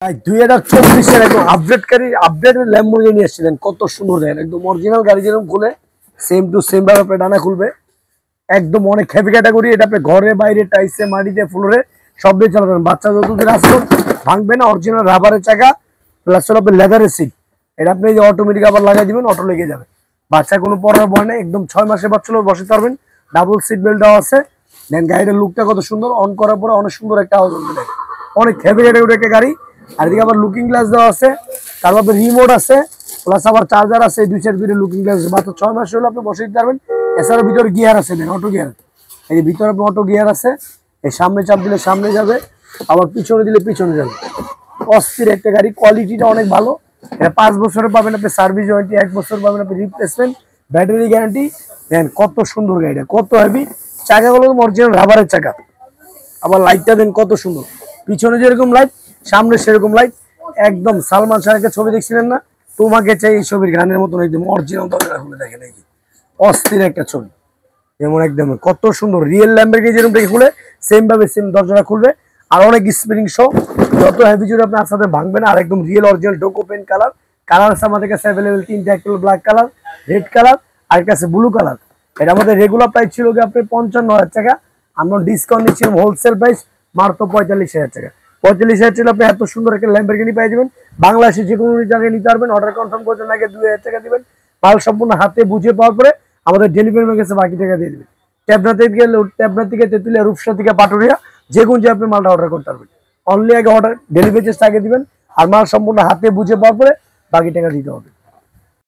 2024 একদম updated Lamborghini এসেছিলেন, কত সুন্দর দেখেন, একদম অরিজিনাল গাড়ি যেরকম খুলে সেম টু সেম ভাবে আপনি ডানা খুলবে, একদম অনেক হেভি ক্যাটাগরি। এটা আপনি ঘরে বাইরে টাইসে মাটিতে ফ্লোরে সব দিয়ে চালাবেন। বাচ্চা যতদিন আসবেন ভাঙবে না, অরিজিনাল রাবারের চাকা প্লাস হলো আপনি লেদারের সিট। এটা আপনি যে অটোমেটিক আবার লাগাই দিবেন, অটো লেগে যাবে। বাচ্চা কোনো পড়ার ভয় নেই, একদম 6 মাসের বাচ্চা বসে পারবেন। ডাবল সিট বেল্ট দেওয়া আছে। দেন গাড়িটার লুকটা কত সুন্দর, অন করার পরে অনেক সুন্দর একটা আওয়াজ হবে, অনেক হেভি ক্যাটাগরি একটা গাড়ি। আর এদিকে আবার লুকিং গ্লাস দেওয়া আছে, তারপর রিমোট আছে, প্লাস আবার চার্জার আছে, 2-4 ফিটের লুকিং গ্লাস। মাত্র 6 মাস হলে আপনি বসে দিতে পারবেন। এছাড়াও ভিতরে গিয়ার আছে, দেন অটো গিয়ার। এই ভিতরে আপনি অটো গিয়ার আছে, এই সামনে চাপ দিলে সামনে যাবে, আবার পিছনে দিলে পিছনে যাবে। অস্থির একটা গাড়ি, কোয়ালিটিটা অনেক ভালো। এটা 5 বছরে পাবেন আপনি সার্ভিস ওয়ারেন্টি, 1 বছর পাবেন আপনি রিপ্লেসমেন্ট, ব্যাটারি গ্যারান্টি। দেন কত সুন্দর গাড়িটা, কত হেভি। চাকাগুলো অরিজিনাল রাবারের চাকা। আবার লাইটটা দেন কত সুন্দর, পিছনে যেরকম লাইট সামনে সেরকম লাইট। একদম সালমান শাহের ছবি দেখছিলেন না, তোমাকে চাই এই ছবির গানের মতন, একদম অরিজিনাল দরজা খুলে দেখেন, এই অস্থির একটা ছবি। যেমন একদম কত সুন্দর রিয়েল ল্যাম্বরগিনি যেরকম দেখে খুলে সেম ভাবে সেম দরজাটা খুলবে। আর অনেক স্প্রিং শো, যত হেভি জোরে আপনি আসাতে ভাঙবে না। আর একদম রিয়েল অরিজিনাল ডোকো পেন কালার। কালার আছে আমাদের কাছে অ্যাভেলেবেল 3টা, একটা হলো ব্ল্যাক কালার, রেড কালার, আর একটা আছে ব্লু কালার। এটা আমাদের রেগুলার প্রাইস ছিল কি আপনি 55,000 টাকা, আমরা ডিসকাউন্ট নিচ্ছিলাম হোলসেল প্রাইস মাত্র 45,000 টাকা। 45,000 টাকা আপনি এত সুন্দর একটা ল্যাম্বরগিনি পেয়ে যাবেন। বাংলাদেশে যে কোনো জায়গায় নিতে পারবেন। অর্ডার কনফার্ম করতে আগে 2,000 টাকা দিবেন। মাল সম্পূর্ণ হাতে বুঝে পাওয়ার পরে আমাদের ডেলিভারি ম্যানের কাছে বাকি টাকা দিয়ে দিবেন। ট্যাবনা থেকে তেতুলিয়া, রূপসা থেকে পাটুরিয়া, যে কোন যে আপনি মালটা অর্ডার করতে পারবেন। অনলি আগে অর্ডার ডেলিভারি চার্জ আগে দিবেন, আর মাল সম্পূর্ণ হাতে বুঝে পাওয়ার পরে বাকি টাকা দিতে হবে।